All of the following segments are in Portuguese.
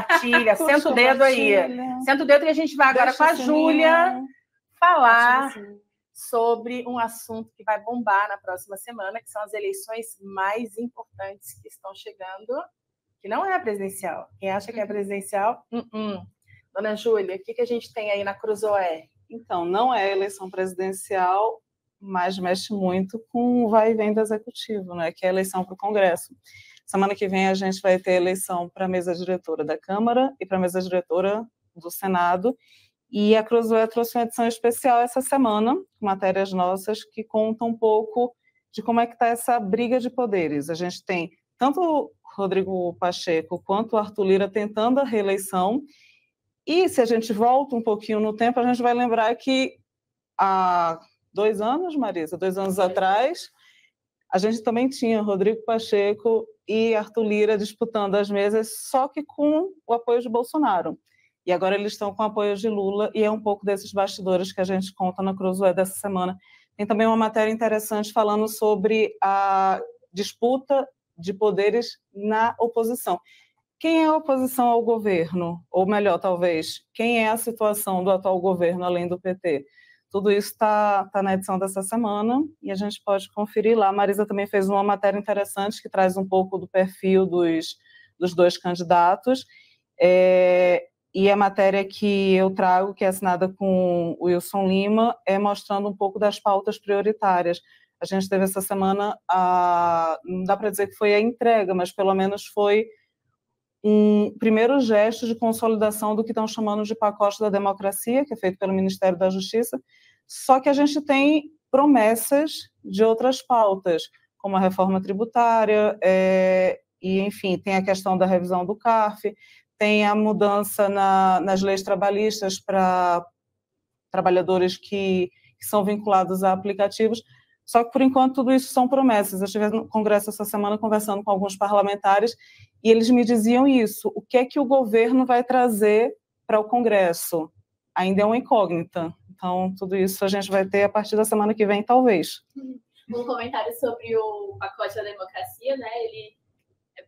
compartilha, senta o dedo aí. Senta o dedo que a gente vai agora com a Júlia falar sobre um assunto que vai bombar na próxima semana, que são as eleições mais importantes que estão chegando, que não é a presidencial. Quem acha que é presidencial, Dona Júlia, o que a gente tem aí na Cruzoé? Então, não é eleição presidencial, mas mexe muito com o vai e vem do executivo, né? Que é a eleição para o Congresso. Semana que vem a gente vai ter eleição para a mesa diretora da Câmara e para a mesa diretora do Senado. E a Cruzoé trouxe uma edição especial essa semana, com matérias nossas que contam um pouco de como é que está essa briga de poderes. A gente tem tanto o Rodrigo Pacheco quanto o Arthur Lira tentando a reeleição. E se a gente volta um pouquinho no tempo, a gente vai lembrar que há 2 anos, Marisa, 2 anos atrás, a gente também tinha Rodrigo Pacheco e Arthur Lira disputando as mesas, só que com o apoio de Bolsonaro. E agora eles estão com o apoio de Lula, e é um pouco desses bastidores que a gente conta na Cruzoé dessa semana. Tem também uma matéria interessante falando sobre a disputa de poderes na oposição. Quem é a oposição ao governo? Ou melhor, talvez, quem é a situação do atual governo, além do PT? Tudo isso está na edição dessa semana e a gente pode conferir lá. A Marisa também fez uma matéria interessante que traz um pouco do perfil dos 2 candidatos. E a matéria que eu trago, que é assinada com o Wilson Lima, é mostrando um pouco das pautas prioritárias. A gente teve essa semana, não dá para dizer que foi a entrega, mas pelo menos foi um primeiro gesto de consolidação do que estão chamando de pacote da democracia, que é feito pelo Ministério da Justiça, só que a gente tem promessas de outras pautas, como a reforma tributária, e, enfim, tem a questão da revisão do CARF, tem a mudança nas leis trabalhistas para trabalhadores que são vinculados a aplicativos. Só que, por enquanto, tudo isso são promessas. Eu estive no Congresso essa semana conversando com alguns parlamentares e eles me diziam isso. O que é que o governo vai trazer para o Congresso? Ainda é uma incógnita. Então, tudo isso a gente vai ter a partir da semana que vem, talvez. Um comentário sobre o pacote da democracia, né? Ele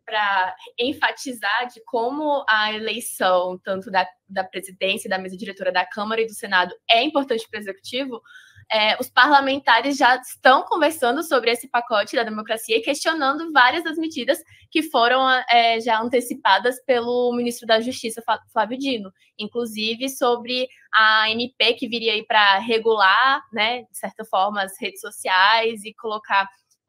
para enfatizar de como a eleição, tanto da presidência e da mesa diretora da Câmara e do Senado, é importante para o Executivo. Os parlamentares já estão conversando sobre esse pacote da democracia e questionando várias das medidas que foram já antecipadas pelo ministro da Justiça, Flávio Dino, inclusive sobre a MP que viria aí para regular, né, de certa forma, as redes sociais e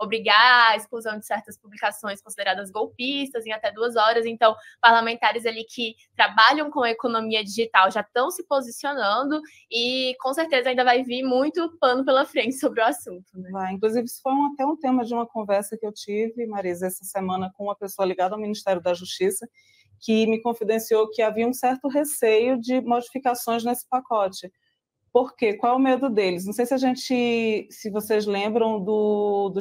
obrigar a exclusão de certas publicações consideradas golpistas em até 2 horas. Então, parlamentares ali que trabalham com a economia digital já estão se posicionando e, com certeza, ainda vai vir muito pano pela frente sobre o assunto. Né? Inclusive, isso foi até um tema de uma conversa que eu tive, Marisa, essa semana com uma pessoa ligada ao Ministério da Justiça, que me confidenciou que havia um certo receio de modificações nesse pacote. Por quê? Qual é o medo deles? Não sei se vocês lembram do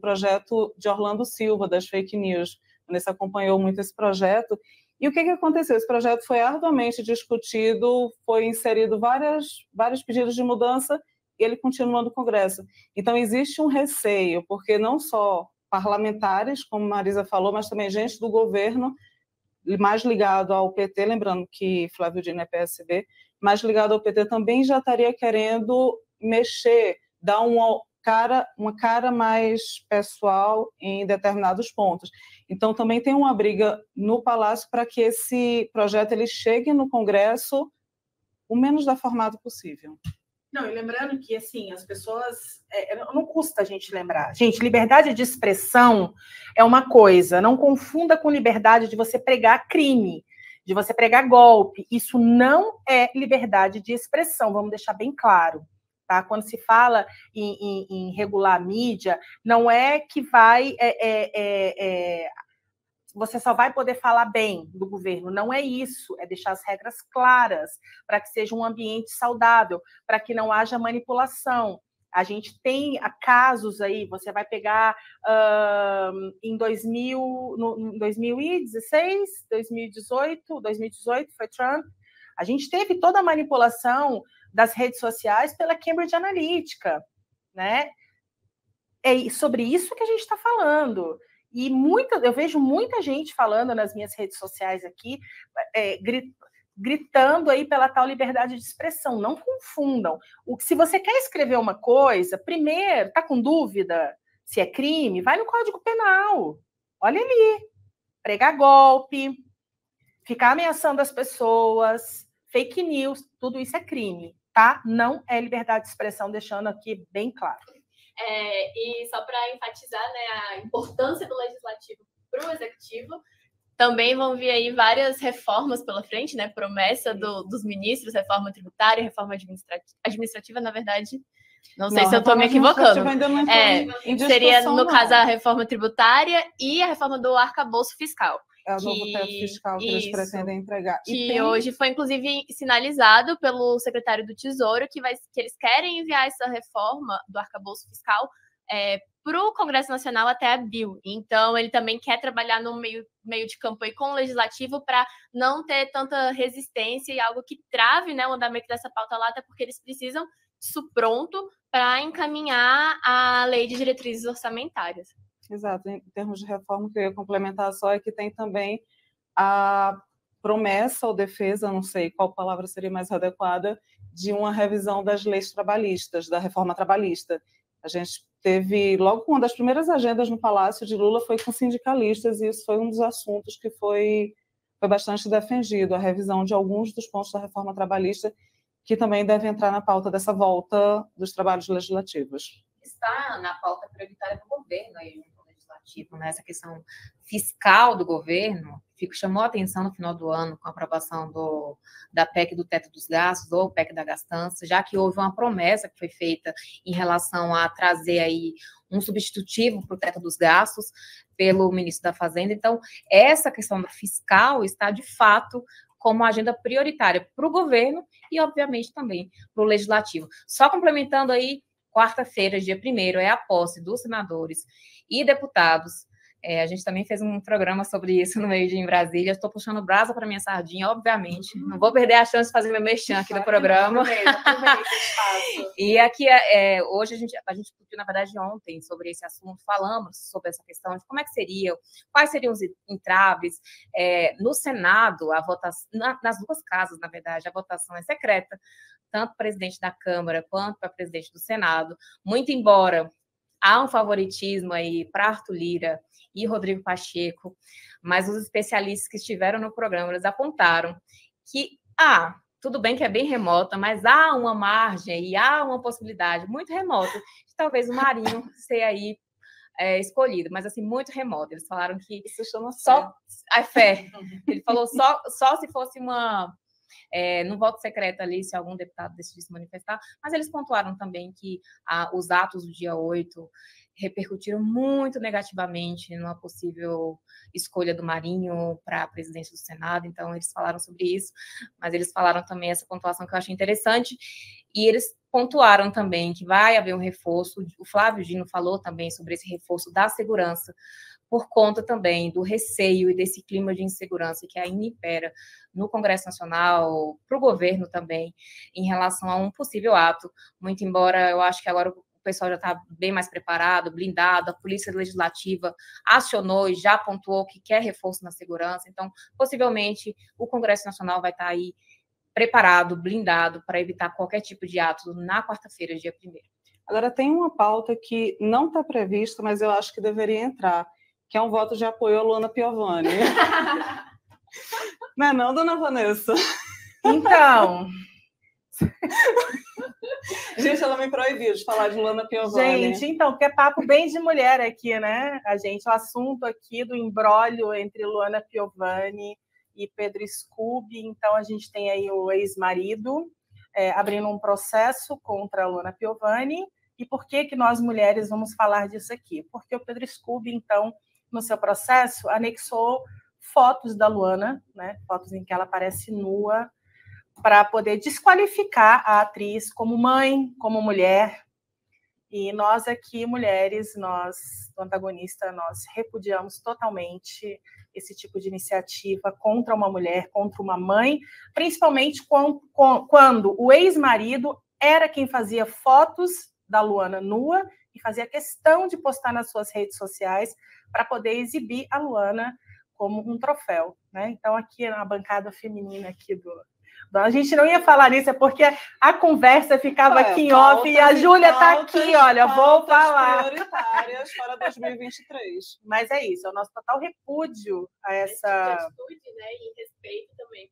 projeto de Orlando Silva, das fake news. A Vanessa acompanhou muito esse projeto. E o que aconteceu? Esse projeto foi arduamente discutido, foi inserido vários pedidos de mudança e ele continua no Congresso. Então, existe um receio, porque não só parlamentares, como a Marisa falou, mas também gente do governo, mais ligado ao PT, lembrando que Flávio Dino é PSB, mais ligado ao PT também já estaria querendo mexer, dar uma cara mais pessoal em determinados pontos. Então, também tem uma briga no Palácio para que esse projeto ele chegue no Congresso o menos deformado possível. Não, e lembrando que, assim, as pessoas... não custa a gente lembrar. Gente, liberdade de expressão é uma coisa. Não confunda com liberdade de você pregar crime, de você pregar golpe. Isso não é liberdade de expressão, vamos deixar bem claro. Tá? Quando se fala em regular a mídia, não é que você só vai poder falar bem do governo. Não é isso, é deixar as regras claras para que seja um ambiente saudável, para que não haja manipulação. A gente tem casos aí, você vai pegar em 2016, 2018 foi Trump, a gente teve toda a manipulação das redes sociais pela Cambridge Analytica, né? É sobre isso que a gente está falando. E eu vejo muita gente falando nas minhas redes sociais aqui, gritando aí pela tal liberdade de expressão. Não confundam. Se você quer escrever uma coisa, primeiro, está com dúvida se é crime? Vai no Código Penal. Olha ali. Pregar golpe, ficar ameaçando as pessoas, fake news, tudo isso é crime, tá? Não é liberdade de expressão, deixando aqui bem claro. E só para enfatizar, né, a importância do legislativo para o executivo, também vão vir aí várias reformas pela frente, né? Promessa dos ministros, reforma tributária, reforma administrativa, na verdade. Não sei se eu estou me equivocando. Seria, no caso, a reforma tributária e a reforma do arcabouço fiscal. É o novo teto fiscal que eles pretendem entregar. Que hoje foi, inclusive, sinalizado pelo secretário do Tesouro que eles querem enviar essa reforma do arcabouço fiscal para o Congresso Nacional até abril. Então, ele também quer trabalhar no meio de campo aí com o Legislativo para não ter tanta resistência e algo que trave, né, o andamento dessa pauta lá, até porque eles precisam disso pronto para encaminhar a lei de diretrizes orçamentárias. Exato. Em termos de reforma, que eu ia complementar só é que tem também a promessa ou defesa, não sei qual palavra seria mais adequada, de uma revisão das leis trabalhistas, da reforma trabalhista. A gente teve, logo uma das primeiras agendas no Palácio de Lula foi com sindicalistas, e isso foi um dos assuntos que foi bastante defendido, a revisão de alguns dos pontos da reforma trabalhista, que também deve entrar na pauta dessa volta dos trabalhos legislativos. Está na pauta prioritária do governo aí, no legislativo, né? Essa questão fiscal do governo chamou a atenção no final do ano com a aprovação da PEC do teto dos gastos, ou PEC da gastança, já que houve uma promessa que foi feita em relação a trazer aí um substitutivo para o teto dos gastos pelo ministro da Fazenda. Então, essa questão fiscal está, de fato, como agenda prioritária para o governo e, obviamente, também para o legislativo. Só complementando aí, quarta-feira, dia 1º, é a posse dos senadores e deputados. A gente também fez um programa sobre isso no Meio Dia em Brasília. Estou puxando brasa para minha sardinha, obviamente. Não vou perder a chance de fazer meu merchan aqui no programa. E aqui, hoje, a gente discutiu, na verdade, ontem, sobre esse assunto. Falamos sobre essa questão de como é que seria, quais seriam os entraves. No Senado, a votação, nas duas casas, na verdade, a votação é secreta, tanto para o presidente da Câmara quanto para o presidente do Senado. Muito embora há um favoritismo aí para Arthur Lira e Rodrigo Pacheco, mas os especialistas que estiveram no programa, eles apontaram que, tudo bem que é bem remota, mas há uma margem e há uma possibilidade muito remota de talvez o Marinho ser aí escolhido, mas assim, muito remoto. Eles falaram que isso chama só a fé. Ele falou só se fosse no voto secreto ali, se algum deputado decidisse manifestar, mas eles pontuaram também que os atos do dia 8 repercutiram muito negativamente numa possível escolha do Marinho para a presidência do Senado. Então, eles falaram sobre isso, mas eles falaram também essa pontuação que eu achei interessante, e eles pontuaram também que vai haver um reforço. O Flávio Dino falou também sobre esse reforço da segurança, por conta também do receio e desse clima de insegurança que ainda impera no Congresso Nacional, para o governo também, em relação a um possível ato, muito embora eu acho que agora o pessoal já está bem mais preparado, blindado, a Polícia Legislativa acionou e já pontuou que quer reforço na segurança, então, possivelmente, o Congresso Nacional vai estar aí preparado, blindado, para evitar qualquer tipo de ato na quarta-feira, dia 1º. Agora, tem uma pauta que não está prevista, mas eu acho que deveria entrar, que é um voto de apoio a Luana Piovani. Não é não, dona Vanessa? Então... Gente, ela me proibiu de falar de Luana Piovani. Gente, então, porque é papo bem de mulher aqui, né? O assunto aqui do imbróglio entre Luana Piovani e Pedro Scooby. Então, a gente tem aí o ex-marido abrindo um processo contra a Luana Piovani. E por que nós, mulheres, vamos falar disso aqui? Porque o Pedro Scooby, então, no seu processo, anexou fotos da Luana, né? Fotos em que ela aparece nua, para poder desqualificar a atriz como mãe, como mulher. E nós aqui, mulheres, nós, do Antagonista, nós repudiamos totalmente esse tipo de iniciativa contra uma mulher, contra uma mãe, principalmente quando o ex-marido era quem fazia fotos da Luana nua e fazia questão de postar nas suas redes sociais para poder exibir a Luana como um troféu, né? Então, aqui na bancada feminina aqui a gente não ia falar nisso, é porque a conversa ficava aqui em off e a Júlia está aqui, olha, vou falar. Prioritárias para 2023. Mas é isso, é o nosso total repúdio a essa... atitude, né, e respeito também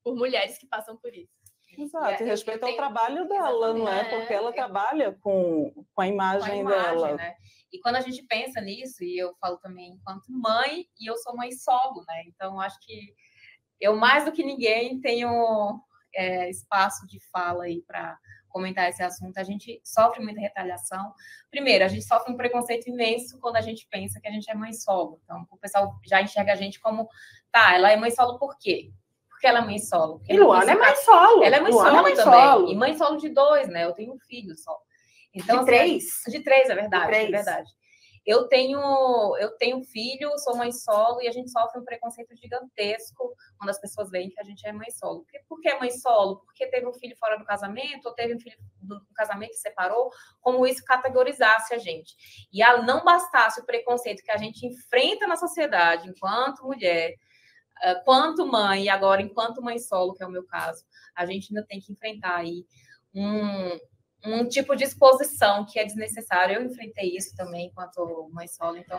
por mulheres que passam por isso. Exato, e respeito ao trabalho dela, não é? Porque ela trabalha com a imagem dela. Né? E quando a gente pensa nisso, e eu falo também enquanto mãe, e eu sou mãe solo, né? Então, acho que eu, mais do que ninguém, tenho espaço de fala aí para comentar esse assunto. A gente sofre muita retaliação. Primeiro, a gente sofre um preconceito imenso quando a gente pensa que a gente é mãe solo. Então, o pessoal já enxerga a gente como, ela é mãe solo por quê? Porque ela é mãe solo. E Luana é mãe solo. Ela é mãe solo também. Solo. E mãe solo de 2, né? Eu tenho um filho só. Então, de 3? De 3, é verdade. É verdade. Eu tenho filho, sou mãe solo, e a gente sofre um preconceito gigantesco quando as pessoas veem que a gente é mãe solo. Por que mãe solo? Porque teve um filho fora do casamento, ou teve um filho do casamento que separou, como isso categorizasse a gente. E não bastasse o preconceito que a gente enfrenta na sociedade enquanto mulher, quanto mãe, e agora enquanto mãe solo, que é o meu caso, a gente ainda tem que enfrentar aí um tipo de exposição que é desnecessário. Eu enfrentei isso também enquanto mãe solo, então...